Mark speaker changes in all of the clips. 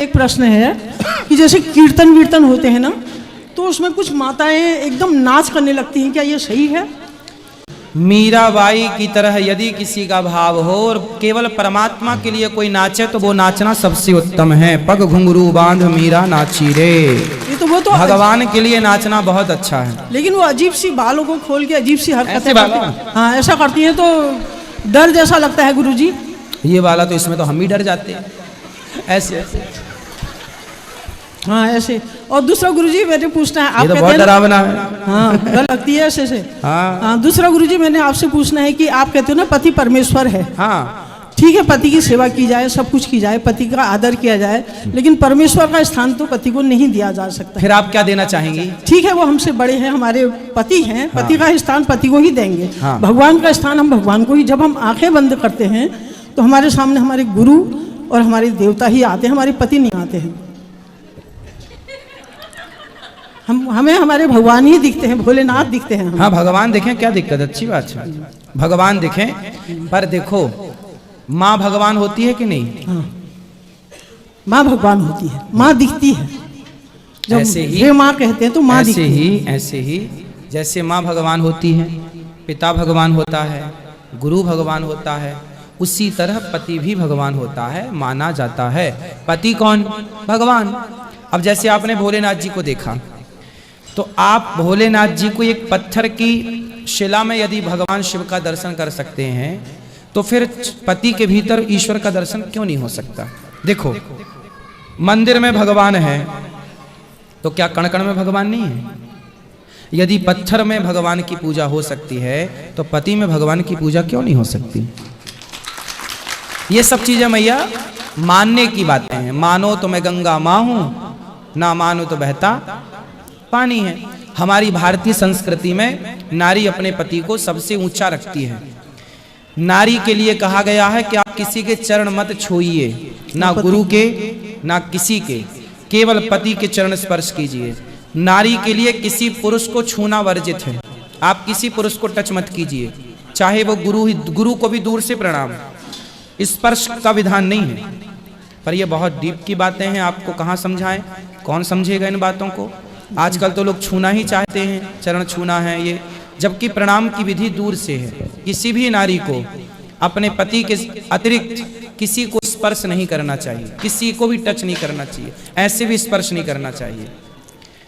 Speaker 1: एक प्रश्न है कि जैसे कीर्तन वीर्तन होते हैं ना, तो उसमें कुछ माताएं एकदम नाच करने लगती हैं, क्या ये सही है?
Speaker 2: मीराबाई की तरह यदि किसी का भाव हो और केवल परमात्मा के लिए कोई नाचे तो वो नाचना सबसे उत्तम है। पग घुंघरू बांध मीरा नाची रे,
Speaker 1: ये तो वो तो
Speaker 2: भगवान के लिए नाचना बहुत अच्छा है।
Speaker 1: लेकिन वो अजीब सी बालों को खोल के अजीब सी हरकतें
Speaker 2: ऐसे
Speaker 1: करती
Speaker 2: बाल?
Speaker 1: हैं। हाँ, ऐसा करती हैं तो डर जैसा लगता है गुरुजी।
Speaker 2: ये वाला तो इसमें तो हम ही डर जाते हैं ऐसे।
Speaker 1: हाँ ऐसे। और दूसरा गुरुजी मैंने पूछना है, आप
Speaker 2: ये तो
Speaker 1: कहते
Speaker 2: बहुत
Speaker 1: हैं ना-
Speaker 2: डरावना है।
Speaker 1: हाँ, डर लगती है ऐसे से।
Speaker 2: हाँ
Speaker 1: हाँ, दूसरा गुरुजी मैंने आपसे पूछना है कि आप कहते हो ना पति परमेश्वर है।
Speaker 2: हाँ,
Speaker 1: ठीक है, पति की सेवा की जाए, सब कुछ की जाए, पति का आदर किया जाए, लेकिन परमेश्वर का स्थान तो पति को नहीं दिया जा सकता।
Speaker 2: फिर आप क्या देना चाहेंगी?
Speaker 1: ठीक है, वो हमसे बड़े हैं, हमारे पति हैं, पति का स्थान पति को ही देंगे।
Speaker 2: हाँ।
Speaker 1: भगवान का स्थान हम भगवान को ही। जब हम आंखें बंद करते हैं तो हमारे सामने हमारे गुरु और हमारे देवता ही आते हैं, हमारे पति नहीं आते हैं। हमें हमारे भगवान ही दिखते हैं, भोलेनाथ दिखते हैं हमें।
Speaker 2: हाँ, भगवान देखें, क्या दिक्कत, अच्छी बात है, भगवान देखें। पर देखो, माँ भगवान होती है कि नहीं?
Speaker 1: हाँ, माँ भगवान होती है, माँ दिखती है। जब
Speaker 2: ऐसे ही
Speaker 1: हे माँ कहते हैं तो माँ
Speaker 2: ऐसे
Speaker 1: दिखती है।
Speaker 2: ऐसे ही जैसे माँ भगवान होती है, पिता भगवान होता है, गुरु भगवान होता है, उसी तरह पति भी भगवान होता है, माना जाता है। पति कौन? भगवान। अब जैसे आपने भोलेनाथ जी को देखा, तो आप भोलेनाथ जी को एक पत्थर की शिला में यदि भगवान शिव का दर्शन कर सकते हैं, तो फिर पति के भीतर ईश्वर का दर्शन क्यों नहीं हो सकता? देखो, मंदिर में भगवान है तो क्या कण कण में भगवान नहीं है? यदि पत्थर में भगवान की पूजा हो सकती है तो पति में भगवान की पूजा क्यों नहीं हो सकती? ये सब चीजें मैया मानने की बातें हैं। मानो तो मैं गंगा माँ हूं, ना मानो तो बहता पानी है। हमारी भारतीय संस्कृति में नारी अपने पति को सबसे ऊंचा रखती है। नारी के लिए कहा गया है कि आप किसी के चरण मत छूइए, ना गुरु के ना किसी के, केवल पति के चरण स्पर्श कीजिए। नारी के लिए किसी पुरुष को छूना वर्जित है। आप किसी पुरुष को टच मत कीजिए, चाहे वो गुरु को भी दूर से प्रणाम। स्पर्श का विधान नहीं है। पर ये बहुत डीप की बातें हैं, आपको कहाँ समझाएं, कौन समझेगा इन बातों को? आजकल तो लोग छूना ही चाहते हैं, चरण छूना है ये, जबकि प्रणाम की विधि दूर से है। किसी भी नारी को अपने पति के अतिरिक्त किसी को स्पर्श नहीं करना चाहिए, किसी को भी टच नहीं करना चाहिए, ऐसे भी स्पर्श नहीं करना चाहिए।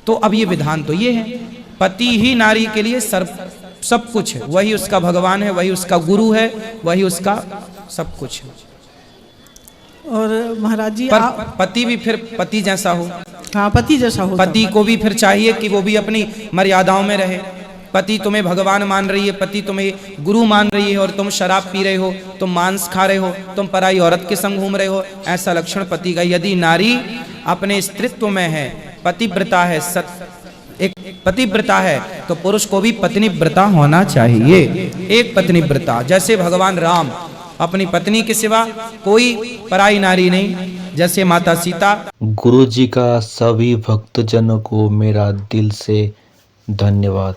Speaker 2: तो अब ये विधान तो ये है, पति ही नारी के लिए सब कुछ है। वही उसका भगवान है, वही उसका गुरु है, वही उसका सब कुछ है।
Speaker 1: और महाराज जी,
Speaker 2: पर पति भी फिर पति जैसा हो।
Speaker 1: हाँ, पति जैसा हो।
Speaker 2: पति को भी फिर चाहिए कि वो भी अपनी मर्यादाओं में रहे। पति तुम्हें भगवान मान रही है, पति तुम्हें गुरु मान रही है, और तुम शराब पी रहे हो, तुम मांस खा रहे हो, तुम पराई औरत के संग घूम रहे हो, ऐसा लक्षण पति का। यदि नारी अपने स्त्रीत्व में है, पतिव्रता है, एक पतिव्रता है, तो पुरुष को भी पत्नीव्रता होना चाहिए। एक पत्नीव्रता, जैसे भगवान राम अपनी पत्नी के सिवा कोई पराई नारी नहीं, जैसे माता सीता।
Speaker 3: गुरु जी का सभी भक्तजनों को मेरा दिल से धन्यवाद।